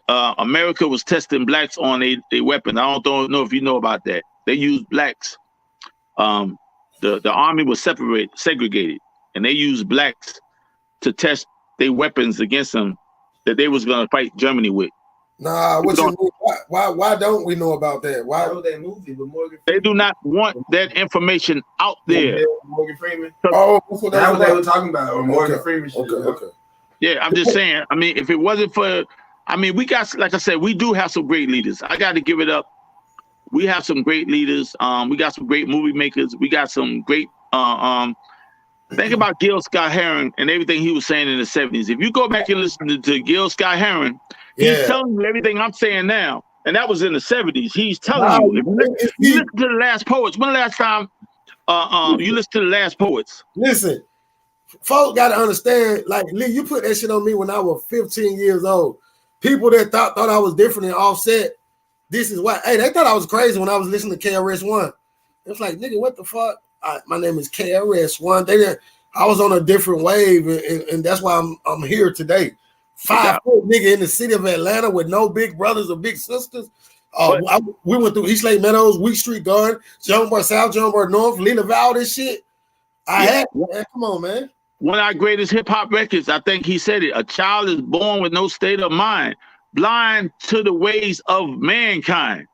America was testing blacks on their weapons. I don't know if you know about that. They used blacks. The army was segregated, and they used blacks to test their weapons against them that they was gonna fight Germany with. Nah, why don't we know about that? Why was that movie with Morgan Freeman? They do not want that information out there. Morgan Freeman. Oh, that's what they were talking about. Or Morgan Freeman. Okay. Yeah, I'm just saying. I mean, if it wasn't for, we got, like I said, we do have some great leaders. I got to give it up. We have some great leaders. We got some great movie makers. We got some great. Think about Gil Scott Heron and everything he was saying in the 70s. If you go back and listen to Gil Scott Heron, he's telling you everything I'm saying now. And that was in the 70s. He's telling you. If you listen to the Last Poets. When the last time you listen to the Last Poets? Listen, folks got to understand, like, Lee, you put that shit on me when I was 15 years old. People that thought I was different and Offset, this is why. Hey, they thought I was crazy when I was listening to KRS-One. It's like, nigga, what the fuck? My name is KRS-One. I was on a different wave, and that's why I'm here today. 5-foot nigga in the city of Atlanta with no big brothers or big sisters. We went through East Lake Meadows, Week Street Garden, Jonesboro South, Jonesboro North, Lena Valley, this shit. Man, come on, man. One of our greatest hip hop records, I think he said it. A child is born with no state of mind, blind to the ways of mankind.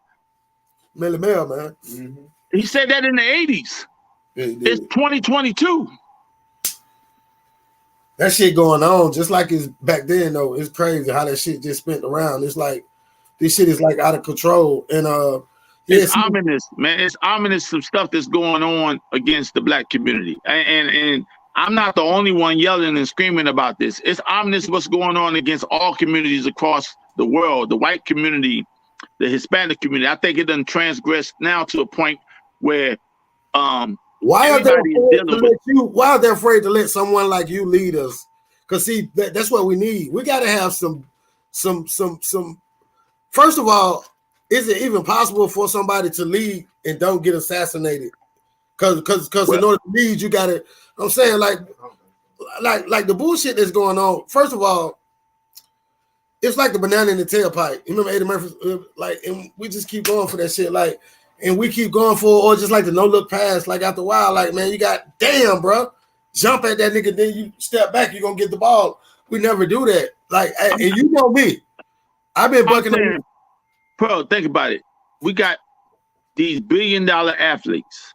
Mellow Man, man. Mm-hmm. He said that in the 80s. It's 2022. That shit going on just like it's back then, though. It's crazy how that shit just spent around. It's like this shit is like out of control. And it's ominous, man. It's ominous, some stuff that's going on against the black community. And I'm not the only one yelling and screaming about this. It's ominous what's going on against all communities across the world. The white community the Hispanic community. I think it done transgressed now to a point where why are they afraid to let someone like you lead us? Because see, that's what we need. We got to have some. First of all, is it even possible for somebody to lead and don't get assassinated? Because in order to lead, you got to. I'm saying like the bullshit that's going on. First of all, it's like the banana in the tailpipe. You remember Eddie Murphy? Like, and we just keep going for that shit. Like, and we keep going for, or just like the no look pass. Like after a while, like man, you got damn, bro, jump at that nigga, then you step back, you're gonna get the ball. We never do that. Like, and you know me, I've been bucking on. Bro, think about it. We got these $1 billion athletes,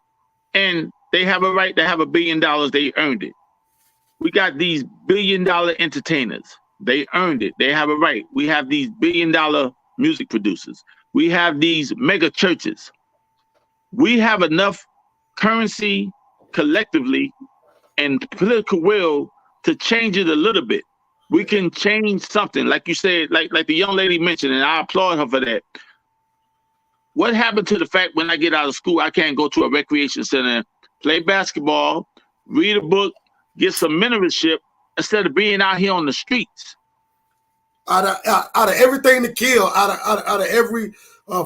and they have a right to have $1 billion. They earned it. We got these $1 billion entertainers. They earned it. They have a right. We have these $1 billion music producers. We have these mega churches. We have enough currency collectively and political will to change it a little bit. We can change something, like you said, like the young lady mentioned, and I applaud her for that. What happened to the fact when I get out of school, I can't go to a recreation center, play basketball, read a book, get some mentorship, instead of being out here on the streets? Out of everything to kill, out of every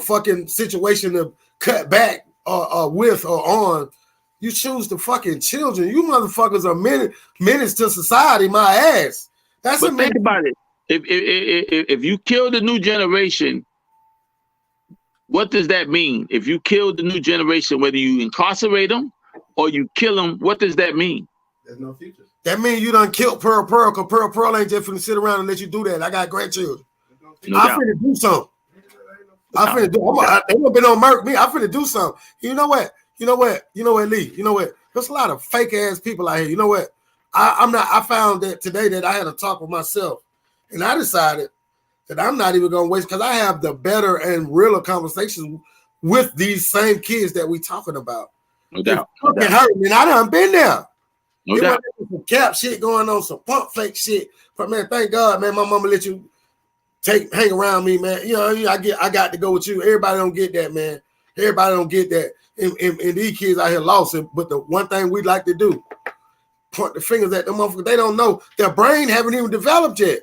fucking situation to cut back with or on, you choose the fucking children. You motherfuckers are menace to society. My ass. That's but think about it. If you kill the new generation, what does that mean? If you kill the new generation, whether you incarcerate them or you kill them, what does that mean? There's no future. That means you done killed Pearl, because Pearl ain't just finna sit around and let you do that. I got grandchildren. I'm finna do something. They don't been on murk me. I'm finna do something. You know what, Lee? You know what? There's a lot of fake ass people out here. You know what? I found that today that I had a talk with myself, and I decided that I'm not even gonna waste, because I have the better and realer conversations with these same kids that we talking about. No doubt. And I done been there. No doubt. Some cap shit going on, some pump fake shit. But man, thank God, man, my mama let you hang around me, man. You know, I got to go with you. Everybody don't get that, man. Everybody don't get that. And these kids out here lost it. But the one thing we like to do, point the fingers at them motherfuckers. They don't know. Their brain haven't even developed yet.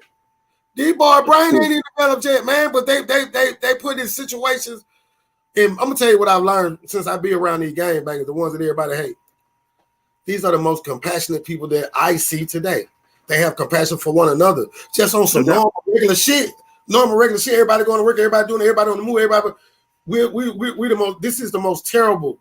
These boy brain ain't even developed yet, man. But they put in situations. And I'm gonna tell you what I've learned since I be around these gangbangers, the ones that everybody hate. These are the most compassionate people that I see today. They have compassion for one another, just on some normal regular shit. Everybody going to work, everybody doing it, everybody on the move, everybody. We the most. This is the most terrible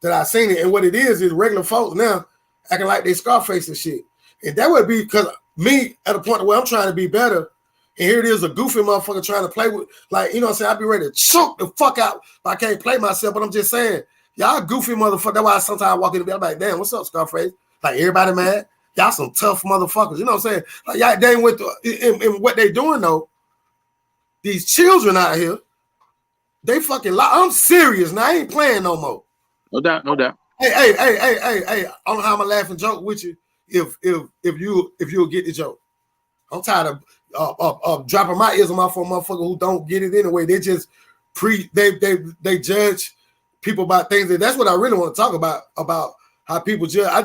that I've seen it. And what it is regular folks now acting like they Scarface and shit. And that would be because me at a point where I'm trying to be better. And here it is, a goofy motherfucker trying to play with, like, you know what I'm saying? I'd be ready to choke the fuck out, but I can't play myself. But I'm just saying, y'all goofy motherfucker. That's why sometimes I walk in the bed, I'm like, damn, what's up, Scarface? Like, everybody mad? Y'all some tough motherfuckers. You know what I'm saying? Like, y'all, they went to, and what they doing, though, these children out here, they fucking lie. I'm serious now. I ain't playing no more. No doubt, no doubt. Hey, I don't know how I'm gonna laugh and joke with you if you'll get the joke. I'm tired of dropping my ears on my phone, motherfucker who don't get it anyway. They just they judge people by things. And that's what I really want to talk about how people judge. I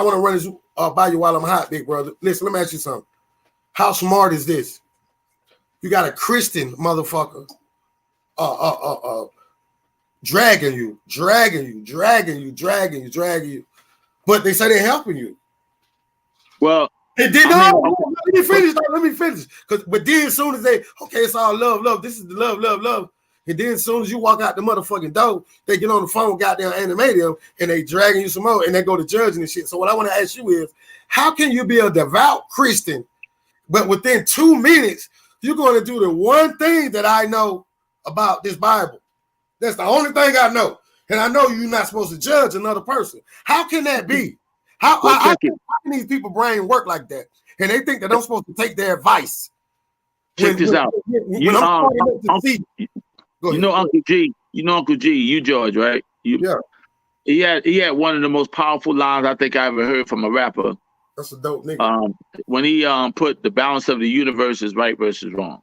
want to run this by you while I'm hot, big brother. Listen, let me ask you something. How smart is this? You got a Christian motherfucker dragging you, but they say they're helping you. Well, they did not. Let me finish. But then as soon as it's all love. This is the love. And then as soon as you walk out the motherfucking door, they get on the phone, goddamn animate them, and they dragging you some more, and they go to judging and shit. So what I want to ask you is, how can you be a devout Christian, but within 2 minutes, you're going to do the one thing that I know about this Bible? That's the only thing I know. And I know you're not supposed to judge another person. How can that be? How can these people brain work like that? And they think that I'm supposed to take their advice. Check this out. You know, Uncle G, you George, right? Yeah. He had one of the most powerful lines I think I ever heard from a rapper. That's a dope nigga. When he put the balance of the universe is right versus wrong.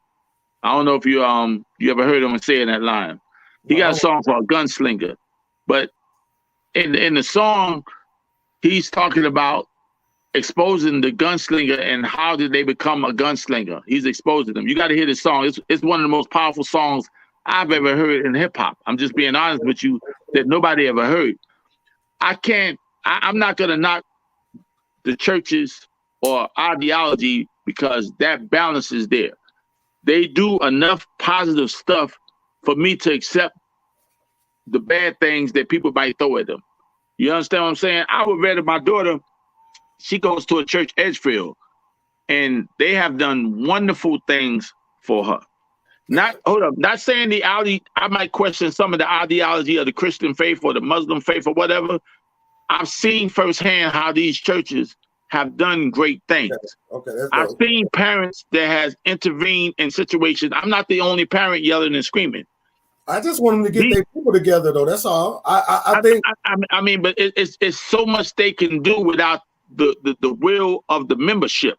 I don't know if you ever heard him saying that line. He got a song called Gunslinger, but in the song, he's talking about exposing the gunslinger and how did they become a gunslinger. He's exposing them. You got to hear this song. It's one of the most powerful songs I've ever heard in hip hop. I'm just being honest with you that nobody ever heard. I'm not going to knock the churches or ideology because that balance is there. They do enough positive stuff for me to accept the bad things that people might throw at them. You understand what I'm saying? I would rather my daughter, she goes to a church, Edgefield, and they have done wonderful things for her. Not saying I might question some of the ideology of the Christian faith or the Muslim faith or whatever. I've seen firsthand how these churches have done great things. Okay, I've seen parents that has intervened in situations. I'm not the only parent yelling and screaming. I just want them to get their people together, though. That's all. I think. I mean, but it's so much they can do without the will of the membership.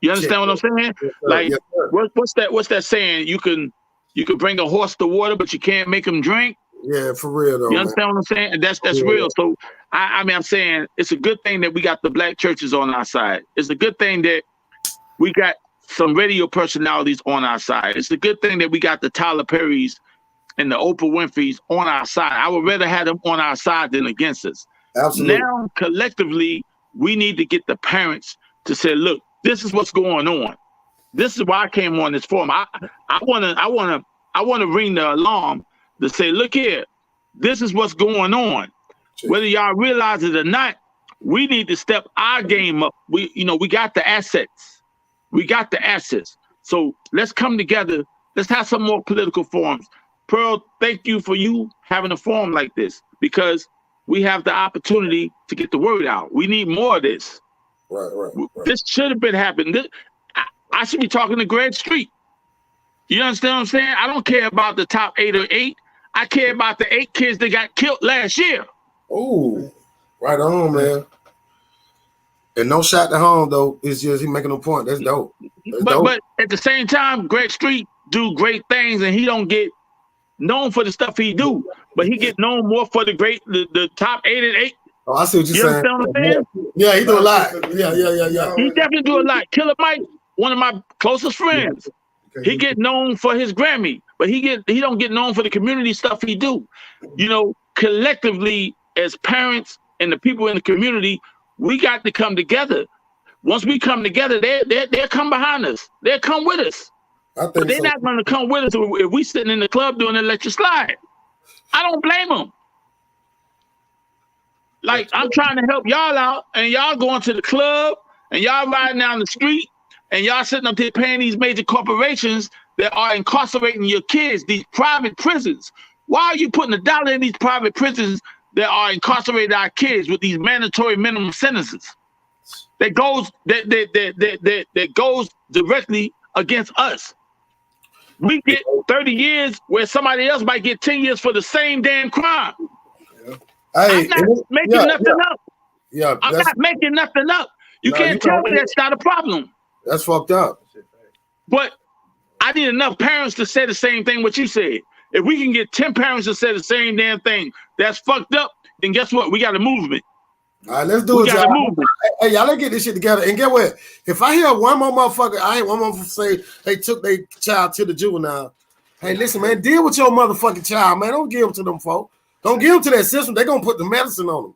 You understand what I'm saying? Yes, like, yes, what's that saying? You can bring a horse to water, but you can't make him drink. Yeah, for real though. You understand what I'm saying? And that's real. So I mean, I'm saying it's a good thing that we got the black churches on our side. It's a good thing that we got some radio personalities on our side. It's a good thing that we got the Tyler Perrys and the Oprah Winfrey's on our side. I would rather have them on our side than against us. Absolutely. Now, collectively, we need to get the parents to say, look, this is what's going on. This is why I came on this forum. I wanna ring the alarm to say, look here, this is what's going on. Whether y'all realize it or not, we need to step our game up. We got the assets. We got the assets. So let's come together. Let's have some more political forums. Pearl, thank you for you having a forum like this because we have the opportunity to get the word out. We need more of this. Right. This should have been happening. I should be talking to Greg Street. You understand what I'm saying? I don't care about the top 8 or 8. I care about the 8 kids that got killed last year. Oh, right on, man. And no shot to home though. It's just he making a point. That's dope. But at the same time, Greg Street do great things, and he don't get known for the stuff he do, but he get known more for the top 8 and 8. Oh, I see what you're saying. Understand what I'm saying? Yeah, he do a lot. Yeah. He definitely do a lot. Killer Mike, one of my closest friends, he get known for his Grammy, but he don't get known for the community stuff he do. You know, collectively as parents and the people in the community, we got to come together. Once we come together, they'll come behind us. They'll come with us. But they're not going to come with us if we sitting in the club doing it, let you slide. I don't blame them. Like, I'm trying to help y'all out, and y'all going to the club, and y'all riding down the street, and y'all sitting up there paying these major corporations that are incarcerating your kids, these private prisons. Why are you putting $1 in these private prisons that are incarcerating our kids with these mandatory minimum sentences? That goes directly against us. We get 30 years where somebody else might get 10 years for the same damn crime. Hey, I'm not making nothing up. Yeah, I'm not making nothing up. You can't tell me that's not a problem. That's fucked up. But I need enough parents to say the same thing what you said. If we can get 10 parents to say the same damn thing, that's fucked up, then guess what? We got a movement. All right, let's do it, y'all. Hey, y'all, let's get this shit together. And get what? If I hear one more motherfucker say they took their child to the juvenile, hey, listen, man, deal with your motherfucking child, man. Don't give them to them folk. Don't give them to that system. They're gonna put the medicine on them.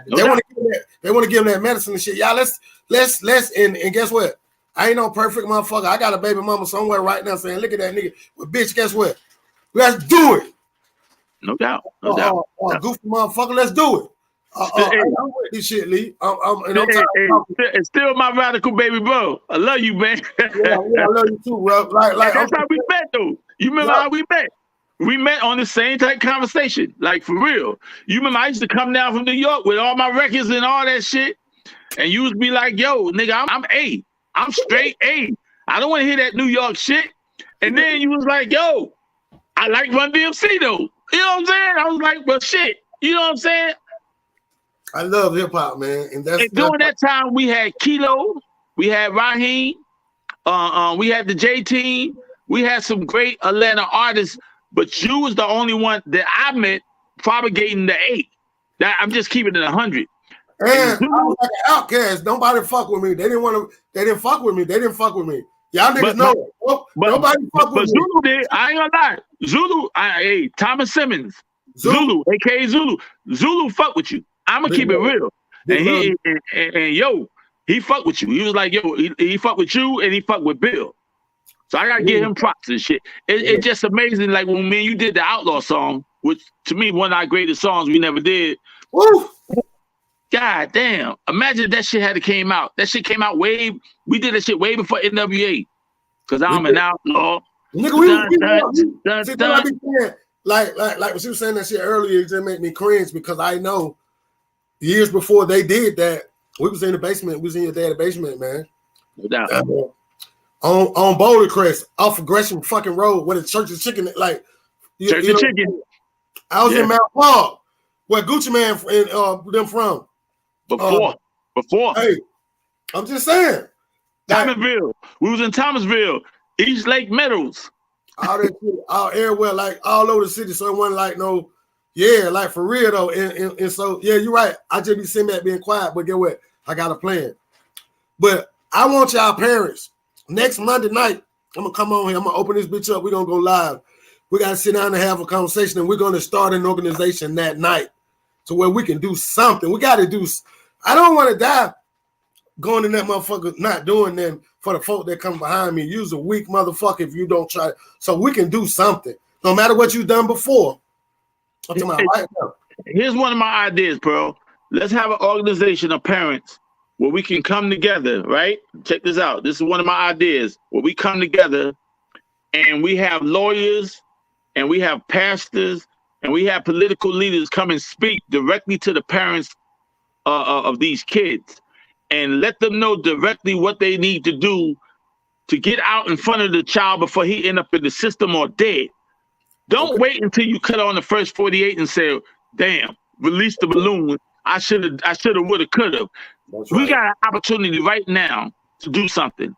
They want to give them that medicine and shit. Y'all, let's and guess what? I ain't no perfect motherfucker. I got a baby mama somewhere right now saying, look at that nigga. But bitch, guess what? Let's do it. No doubt. No doubt. Goofy motherfucker, let's do it. I'm with this shit, Lee. It's still my radical baby bro. I love you, man. Yeah, I love you too, bro. Like that's how we met, though. You remember how we met? We met on the same type conversation, like for real. You remember I used to come down from New York with all my records and all that shit, and you would be like, "Yo, nigga, I'm A. I'm straight A. I don't want to hear that New York shit." And then you was like, "Yo, I like Run DMC though." You know what I'm saying? I was like, "Well, shit." You know what I'm saying? I love hip hop, man, and during that time we had Kilo, we had Raheem, we had the J Team, We had some great Atlanta artists, but you was the only one that I met propagating the 8. That I'm just keeping it 100. And I was like an outcast. Nobody fuck with me. They didn't fuck with me. They didn't fuck with me. Y'all niggas know. Nobody fuck with me. Zulu did. I ain't gonna lie. Zulu, hey, Thomas Simmons. Zulu, aka Zulu. Zulu fuck with you. I'm gonna keep it real. And yo, he fuck with you. He was like, yo, he fuck with you and he fuck with Bill. So I gotta give him props and shit. It's just amazing. Like when me and you did the Outlaw song, which to me one of our greatest songs we never did. Woo! God damn! Imagine that shit had came out. That shit came out we did that shit way before NWA. Cause I'm an outlaw. Nigga, like when she was saying that shit earlier, it just made me cringe because I know years before they did that, we was in the basement. We was in your dad's basement, man. No doubt. On Boulder Crest, off of Gresham fucking Road, where the Church of Chicken, like Church of Chicken. I was in Mount Paul, where Gucci Man and them from. Before. Hey, I'm just saying. Thomasville. We was in Thomasville, East Lake Meadows. All that shit, all everywhere, like all over the city. So it wasn't like no, yeah, like for real though. And so, yeah, you're right. I just be sitting back being quiet, but get what? I got a plan. But I want y'all parents, next Monday night, I'm gonna come on here. I'm gonna open this bitch up. We're gonna go live. We gotta sit down and have a conversation, and we're gonna start an organization that night to where we can do something. We gotta do. I don't want to die going in that motherfucker not doing them for the folk that come behind me. You's a weak motherfucker if you don't try. So we can do something, no matter what you've done before. I'm talking about right now. Here's one of my ideas, bro. Let's have an organization of parents where we can come together, right? Check this out. This is one of my ideas where we come together and we have lawyers and we have pastors and we have political leaders come and speak directly to the parents of these kids and let them know directly what they need to do to get out in front of the child before he end up in the system or dead. Don't wait until you cut on the first 48 and say, damn, release the balloon. I should have, would have, could have. We got an opportunity right now to do something.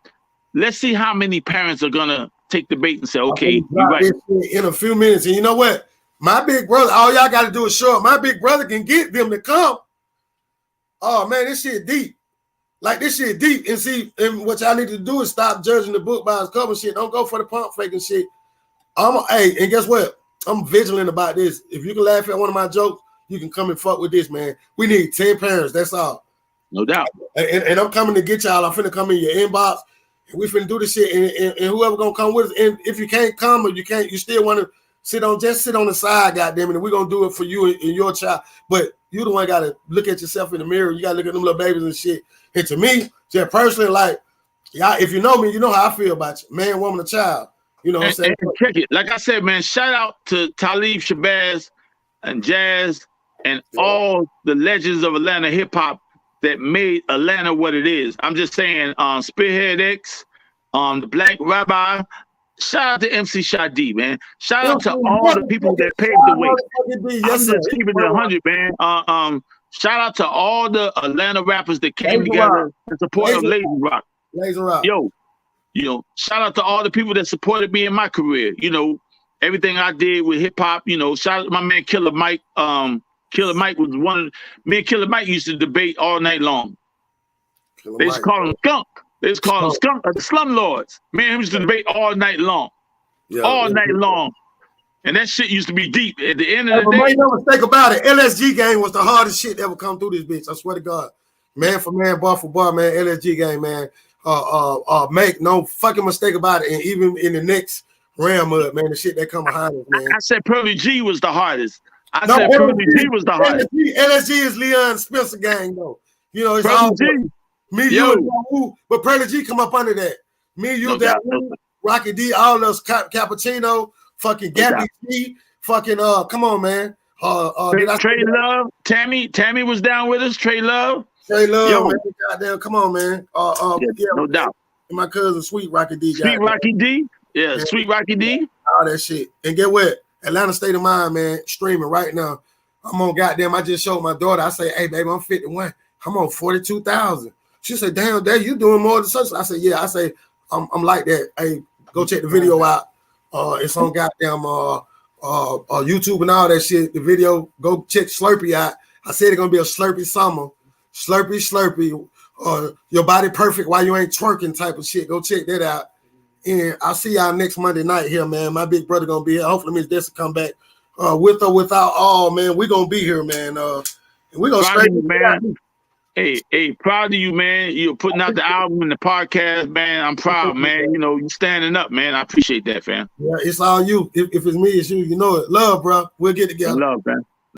Let's see how many parents are going to take the bait and say, okay, you're right. In a few minutes. And you know what? My big brother, all y'all got to do is show up. My big brother can get them to come. Oh, man, this shit deep. Like, this shit deep. And see, and what y'all need to do is stop judging the book by its cover shit. Don't go for the pump faking shit. Hey, and guess what? I'm vigilant about this. If you can laugh at one of my jokes, you can come and fuck with this, man. We need 10 parents. That's all. No doubt. And I'm coming to get y'all. I'm finna come in your inbox. And we finna do this shit. And whoever gonna come with us. And if you can't come or you still want to sit on the side, goddamn it. And we're gonna do it for you and your child. But you the one gotta look at yourself in the mirror. You gotta look at them little babies and shit. And to me, just personally, like, y'all, if you know me, you know how I feel about you. Man, woman, or child. You know what I'm saying? And check it. Like I said, man, shout out to Talib Shabazz and Jazz and all the legends of Atlanta hip hop that made Atlanta what it is. I'm just saying, Spearhead X, the Black Rabbi. Shout out to MC Shadi, man. Shout out to all the people that paved the way. I'm just keeping it 100, man. Shout out to all the Atlanta rappers that came together in support of Lazy Rock. Lazy Rock. Yo, you know, shout out to all the people that supported me in my career. You know, everything I did with hip hop. You know, shout out to my man Killer Mike. Killer Mike was me and Killer Mike used to debate all night long. They used to call him Skunk. They used to call him Skunk of the Slumlords. Me and him used to debate all night long. All night long. And that shit used to be deep. At the end of the day. Make no mistake about it. LSG game was the hardest shit that ever come through this bitch. I swear to God. Man for man, bar for bar, man. LSG game, man. Make no fucking mistake about it. And even in the next round of it, man, the shit that come behind us, man. I said Pearly G was the hardest. I said Pearly G was the hardest. LSG is Leon Spencer gang, though. You know, it's Pearly all G. Me, you, and Dawu, but Pearly G come up under that. Me, you, Dawu, Rocky D, all those Cappuccino, fucking Gabby G, fucking come on, man. Trey Love, Tammy was down with us. Trey Love, man, goddamn, come on, man. No doubt. And my cousin, Sweet Rocky D, Sweet Rocky D, Sweet Rocky D, all that shit. And get what? Atlanta State of Mind, man, streaming right now. I'm on goddamn. I just showed my daughter. I say, hey, baby, I'm 51. I'm on 42,000. She said, damn, Dad, you doing more than such. I said, yeah. I say, I'm like that. Hey, Go check the video out. It's on goddamn YouTube and all that shit. The video, go check Slurpee out. I said it's gonna be a Slurpee summer. Slurpee. Your body perfect while you ain't twerking type of shit. Go check that out. And I'll see y'all next Monday night here, man. My big brother gonna be here. Hopefully Miss Dessa come back with or without all, man. We gonna be here, man. And we gonna straight man. Hey, proud of you, man. You're putting out the album and the podcast, man. I'm proud, man. You know, you standing up, man. I appreciate that, fam. Yeah, it's all you. If it's me, it's you. You know it. Love, bro. We'll get together. Love, man.